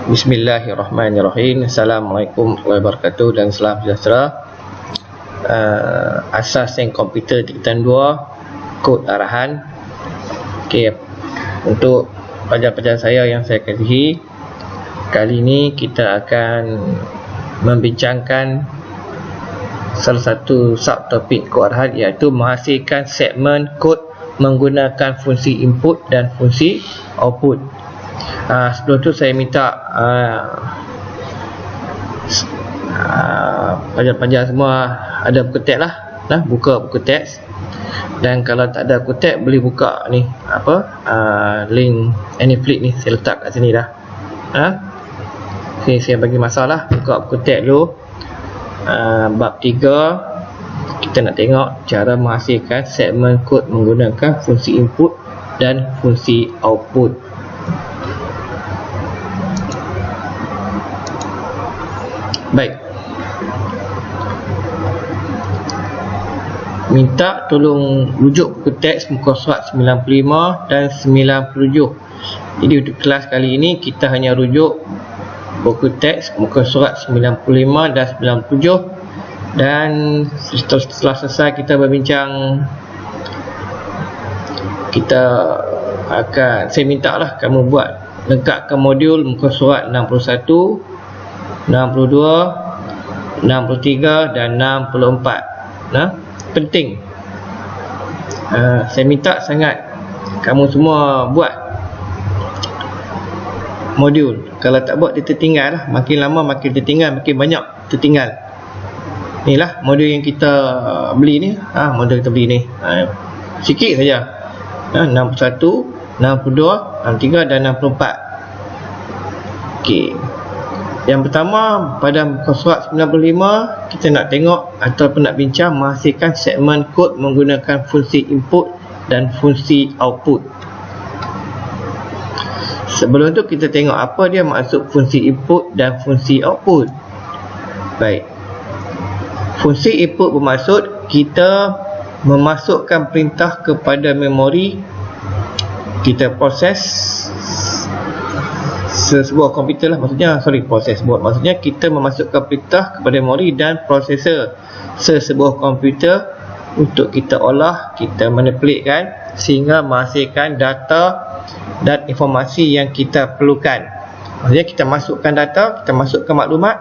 Bismillahirrahmanirrahim. Assalamualaikum warahmatullahi wabarakatuh dan salam sejahtera. Asas yang komputer tingkatan 2, kod arahan. Okey, untuk pelajar-pelajar saya yang saya kasihi, kali ini kita akan membincangkan salah satu subtopik kod arahan, iaitu menghasilkan segmen kod menggunakan fungsi input dan fungsi output. Sebelum tu saya minta pelajar-pelajar semua ada buku teks lah, buka buku teks. Dan kalau tak ada buku teks, boleh buka ni link Anyflix ni, saya letak kat sini dah. Sini saya bagi masalah, buka buku teks dulu. Bab 3, kita nak tengok cara menghasilkan segmen kod menggunakan fungsi input dan fungsi output. Baik, minta tolong rujuk buku teks muka surat 95 dan 97. Jadi untuk kelas kali ini kita hanya rujuk buku teks muka surat 95 dan 97. Dan setelah selesai kita berbincang, saya minta lah kamu buat lengkapkan modul muka surat 61, 62, 63 dan 64. Penting. Saya minta sangat kamu semua buat modul. Kalau tak buat, dia tertinggal lah. Makin lama makin tertinggal, makin banyak tertinggal. Inilah modul yang kita beli ni. Modul kita beli ni sikit saja. 61, 62, 63 dan 64. Okey. Yang pertama, pada muka surat 95, kita nak tengok ataupun nak bincang menghasilkan segmen kod menggunakan fungsi input dan fungsi output. Sebelum tu kita tengok apa dia maksud fungsi input dan fungsi output. Baik. Fungsi input bermaksud kita memasukkan perintah kepada memori, kita proses sebuah komputer lah, maksudnya kita memasukkan perintah kepada memori dan prosesor sebuah komputer untuk kita olah, kita manipulate sehingga menghasilkan data dan informasi yang kita perlukan. Maksudnya kita masukkan data, kita masukkan maklumat,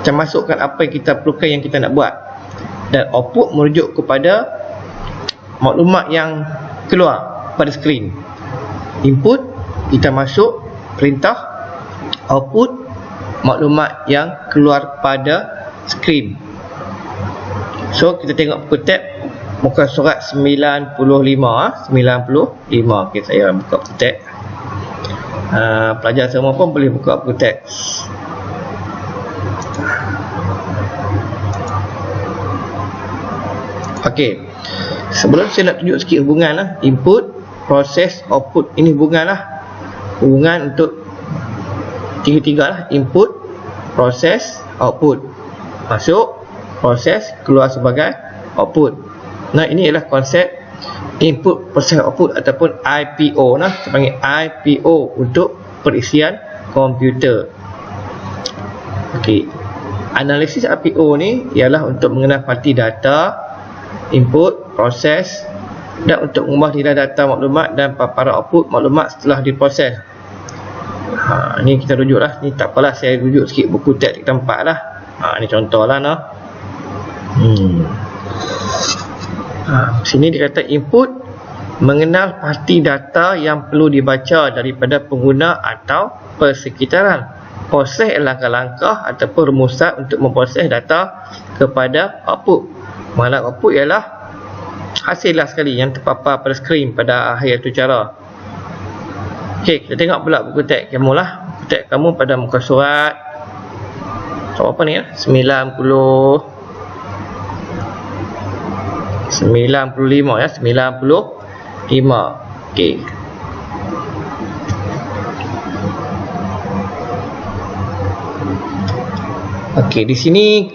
kita masukkan apa yang kita perlukan, yang kita nak buat, dan output merujuk kepada maklumat yang keluar pada skrin. Input, kita masuk perintah, output maklumat yang keluar pada skrin. So kita tengok buku teks muka surat 95. Okey, saya buka buku teks. Pelajar semua pun boleh buka buku teks. Okey, sebelum saya nak tunjuk sikit hubungan input, proses, output. Ini hubungan untuk tiga-tiga lah. Input, proses, output. Masuk, proses, keluar sebagai output. Ini ialah konsep input, proses, output ataupun IPO. Kita panggil IPO untuk perisian komputer. Okey, analisis IPO ni ialah untuk mengenal parti data, input, proses, dan untuk mengubah nilai data maklumat dan paparan output maklumat setelah diproses. Ni kita rujuk lah. Ni tak apalah, saya rujuk sikit buku teks kita 4 lah. Ni contoh lah. Sini dia kata input, mengenal parti data yang perlu dibaca daripada pengguna atau persekitaran. Proses langkah-langkah ataupun rumusan untuk memproses data kepada output. Mana output ialah hasil lah sekali yang terpapar pada skrin pada akhir tu cara. Okey, kita tengok pula buku teks kamu lah. Buku teks kamu pada muka surat apa ni 95 ya, 95. Okey. Okey, di sini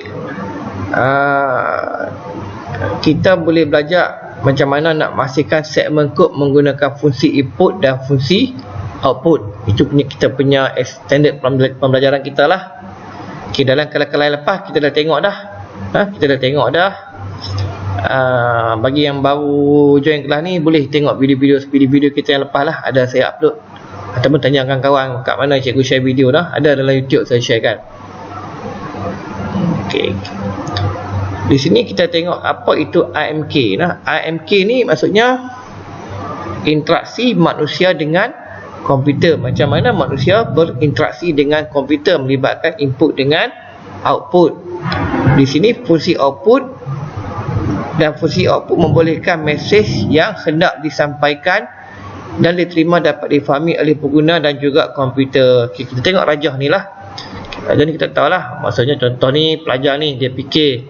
kita boleh belajar macam mana nak menghasilkan segmen kod menggunakan fungsi input dan fungsi output. Itu kita punya standard pembelajaran kita lah. Okay, dalam kelas-kelas lepas kita dah tengok dah. Kita dah tengok dah. Bagi yang baru join kelas ni, boleh tengok video-video kita yang lepas lah. Ada saya upload. Ataupun tanyakan kawan kat mana cikgu share video dah. Ada dalam YouTube saya share kan. Okay. Di sini kita tengok apa itu AMK. AMK ni maksudnya interaksi manusia dengan komputer. Macam mana manusia berinteraksi dengan komputer, melibatkan input dengan output. Di sini fungsi output dan fungsi output membolehkan mesej yang hendak disampaikan dan diterima dapat difahami oleh pengguna dan juga komputer. Okay, kita tengok rajah ni lah. Rajah ni kita tahu lah. Maksudnya contoh ni pelajar ni dia fikir,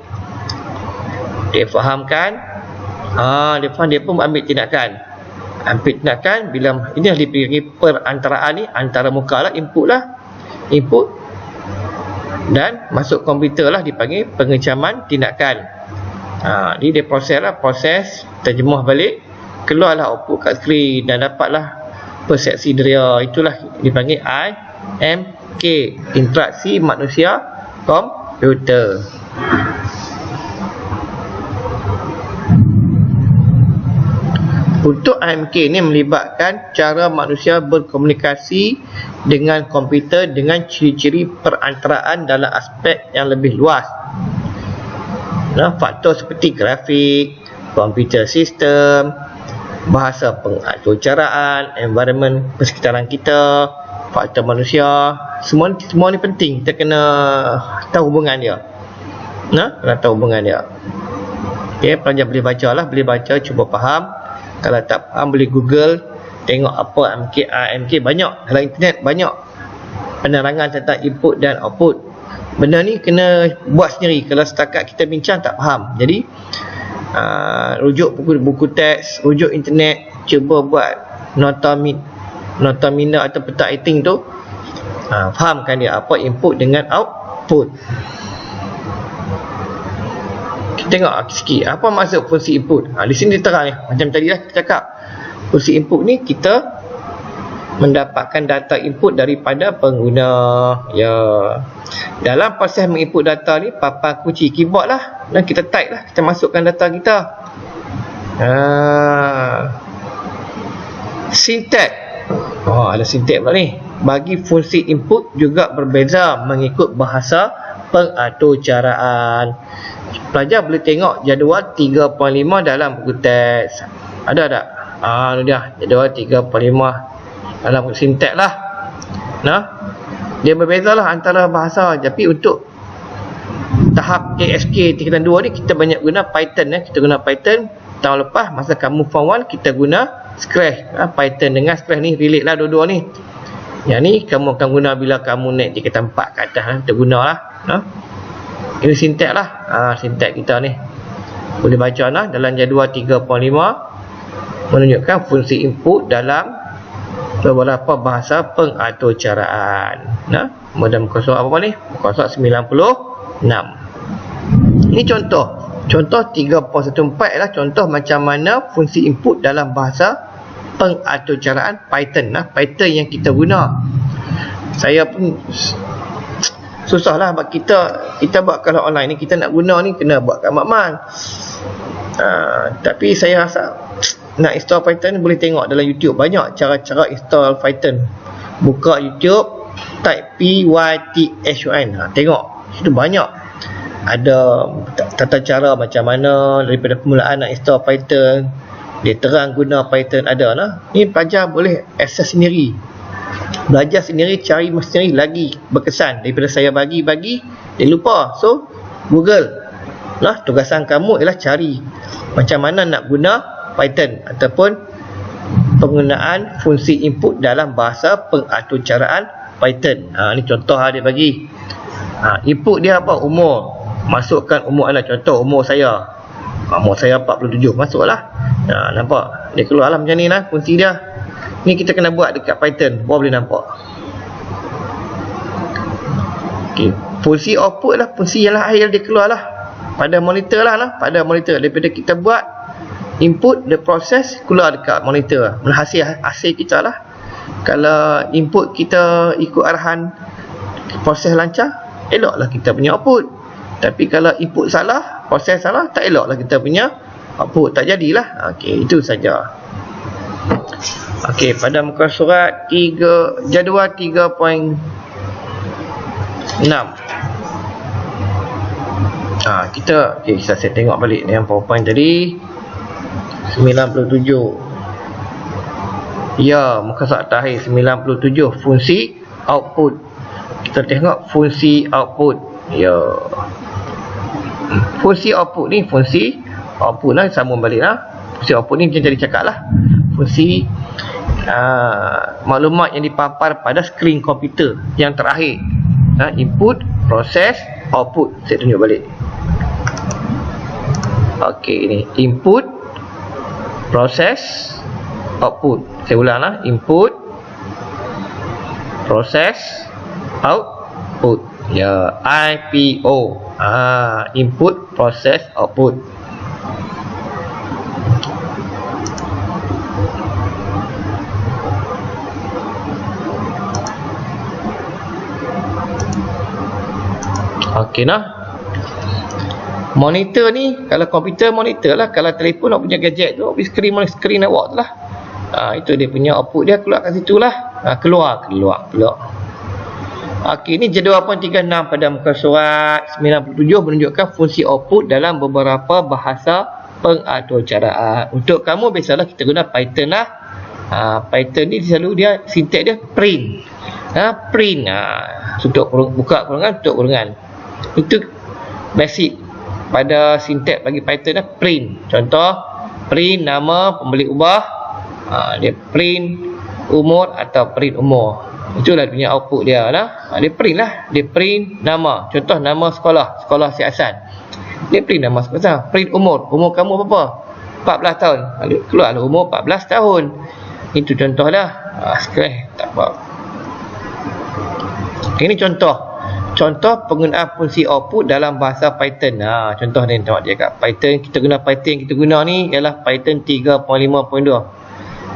dia fahamkan, dia faham, dia pun ambil tindakan. Bila ini yang dipilih perantaraan ni antara muka lah, input dan masuk komputer lah, dipanggil pengecaman tindakan. Ni dia proses terjemah balik, keluarlah output kat skrin dan dapatlah persepsi deria. Itulah dipanggil IMK, interaksi manusia komputer. Untuk AMK ni melibatkan cara manusia berkomunikasi dengan komputer dengan ciri-ciri perantaraan dalam aspek yang lebih luas. Faktor seperti grafik, komputer sistem, bahasa pengaturcaraan, environment persekitaran kita, faktor manusia, semua ni penting. Kita kena tahu hubungan dia. Kena tahu hubungan dia. Okay, pelajar boleh baca lah, cuba faham. Kalau tak faham boleh Google, tengok apa AMK. Banyak dalam internet, banyak penerangan tentang input dan output. Benda ni kena buat sendiri. Kalau setakat kita bincang tak faham. Jadi rujuk buku teks, rujuk internet, cuba buat nota mina atau peta rating tu, fahamkan dia apa input dengan output. Tengok sikit apa maksud fungsi input. Di sini diterang ni. Macam tadi lah kita cakap, fungsi input ni kita mendapatkan data input daripada pengguna. Ya. Dalam proses menginput data ni, papan kunci keyboard lah, dan kita type lah, kita masukkan data kita. Sintak. Ada sintak pula ni. Bagi fungsi input juga berbeza mengikut bahasa pengaturcaraan. Pelajar boleh tengok jadual 3.5 dalam buku teks. Ada tak? Ini dia jadual 3.5 dalam buku sintak lah. Dia berbeza lah antara bahasa. Tapi untuk tahap ASK tingkatan 2 ni kita banyak guna Python. Kita guna Python. Tahun lepas masa kamu form 1 kita guna Scratch. Python dengan Scratch ni relate lah dua-dua ni. Yang ni kamu akan guna bila kamu naik tingkatan 4 ke atas lah. Kita guna lah. Ini sintak lah. Sintak kita ni boleh baca lah dalam jadual 3.5, menunjukkan fungsi input dalam beberapa bahasa pengaturcaraan. Modal muka surat apa ni? Muka surat 96. Ini contoh 3.14 lah, contoh macam mana fungsi input dalam bahasa pengaturcaraan Python. Python yang kita guna. Saya pun susah lah kita buat kalau online ni, kita nak guna ni kena buat kat Makmal. Tapi saya rasa nak install Python boleh tengok dalam YouTube, banyak cara-cara install Python. Buka YouTube, type Python, tengok situ banyak ada tata cara macam mana daripada permulaan nak install Python, dia terang guna Python, ada lah. Ni pelajar boleh akses sendiri, belajar sendiri, cari sendiri, lagi berkesan daripada saya bagi dia lupa. So Google lah, tugasan kamu ialah cari macam mana nak guna Python ataupun penggunaan fungsi input dalam bahasa pengaturcaraan Python. Ni contoh dia bagi. Input dia apa? Umur. Masukkan umur anak, contoh umur saya 47, masuklah. Nampak dia keluarlah macam ni lah fungsi dia. Ni kita kena buat dekat Python, boleh nampak. Okay. Fungsi output lah, fungsi yang akhir dia keluar lah pada monitor lah, pada monitor. Daripada kita buat input, dia proses, keluar dekat monitor. Hasil kita lah. Kalau input kita ikut arahan, proses lancar, eloklah kita punya output. Tapi kalau input salah, proses salah, tak eloklah kita punya output, tak jadilah. Okey, itu saja. Okey, pada muka surat 3, jadual 3.6. Kita saya tengok balik ni yang PowerPoint tadi 97. Ya, muka surat terakhir 97, fungsi output. Kita tengok fungsi output. Ya, fungsi output ni, fungsi output lah, sambung balik lah. Fungsi output ni macam tadi cakap lah, fungsi maklumat yang dipapar pada skrin komputer yang terakhir. Input, proses, output. Saya tunjuk balik. Okey, ini input, proses, output. Saya ulang lah, input, proses, output. Ya, IPO. Input, proses, output. Okey nah. Monitor ni, kalau komputer monitor lah, kalau telefon nak punya gadget tu, screen network tu lah. Itu dia punya output dia, keluar kat situ lah. Keluar. Okey, ni jadual 36 pada muka surat 97 menunjukkan fungsi output dalam beberapa bahasa pengaturcaraan. Untuk kamu biasalah kita guna Python lah. Python ni selalu dia sintek dia print. Print. Buka kurungan, tutup kurungan. Itu basic pada sintek bagi Python dah, print. Contoh, print nama pembeli ubah, dia print umur atau print umur. Itulah punya output dia lah. Dia print lah, dia print nama. Contoh nama sekolah siasat. Dia print nama sekolah. Print umur kamu berapa? 14 tahun. Keluarlah umur 14 tahun. Itu contoh dah. Sekarang tak apa. Ini contoh penggunaan fungsi output dalam bahasa Python. Contoh ni tengok dia kat Python. Kita guna ni ialah Python 3.5.2.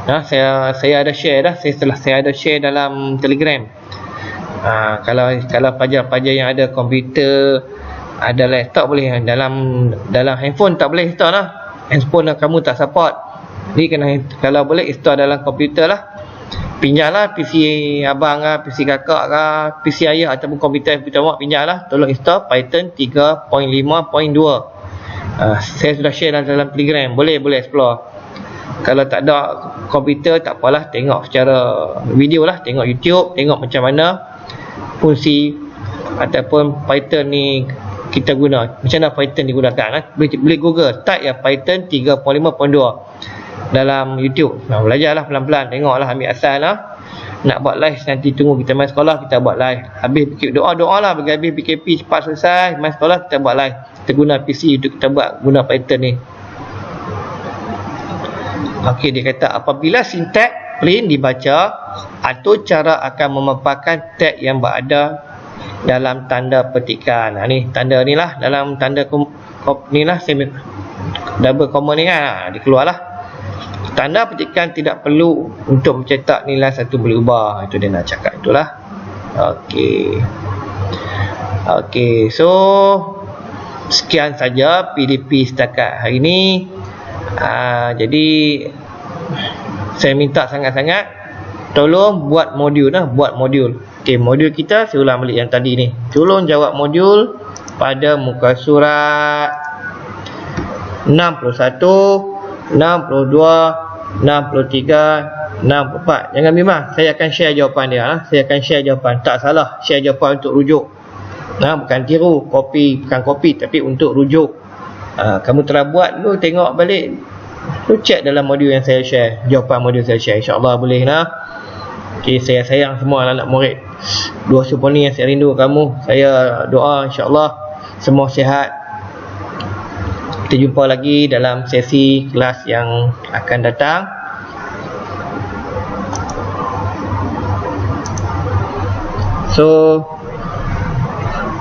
Saya ada share dah. Saya ada share dalam Telegram. Kalau pelajar-pelajar yang ada komputer, ada laptop boleh. Dalam handphone tak boleh install lah. Handphone kamu tak support. Jadi kalau boleh install dalam komputer lah. Pinjamlah PC abang lah, PC kakak lah, PC ayah ataupun komputer mak, pinjamlah. Tolong install Python 3.5.2. Saya sudah share dalam Telegram. Boleh explore. Kalau tak ada komputer tak apalah, tengok secara video lah, tengok YouTube, tengok macam mana fungsi ataupun Python ni kita guna, macam mana Python digunakan lah. Boleh Google, type ya Python 3.5.2 dalam YouTube. Belajarlah pelan-pelan, tengoklah, ambil asal lah. Nak buat live nanti tunggu kita main sekolah, kita buat live. Habis doa lah, bagi habis PKP cepat selesai, main sekolah kita buat live. Kita guna PC untuk kita guna Python ni. Okey, dia kata apabila sintek print dibaca, aturcara akan memaparkan teks yang berada dalam tanda petikan. Ni tanda ni lah, dalam tanda ni lah, double comma ni kan, dia keluar lah. Tanda petikan tidak perlu untuk mencetak nilai satu boleh ubah. Itu dia nak cakap itulah. Okey, so sekian saja PDP setakat hari ini. Jadi saya minta sangat-sangat tolong buat modul lah, Okey, modul kita saya ulang balik yang tadi ni. Tolong jawab modul pada muka surat 61, 62, 63, 64. Jangan bimbang, saya akan share jawapan dia. Saya akan share jawapan. Tak salah, share jawapan untuk rujuk. Bukan tiru, bukan kopi, tapi untuk rujuk. Kamu telah buat, lu tengok balik, lu check dalam modul yang saya share, jawapan modul saya share. InsyaAllah boleh lah. Okay, saya sayang semua anak murid Dua Suponi yang saya rindu kamu. Saya doa insyaAllah semua sihat. Kita jumpa lagi dalam sesi kelas yang akan datang. So,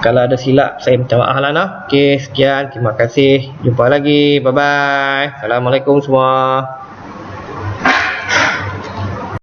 kalau ada silap saya minta maaf lah. Okey, sekian. Terima kasih. Jumpa lagi. Bye-bye. Assalamualaikum semua.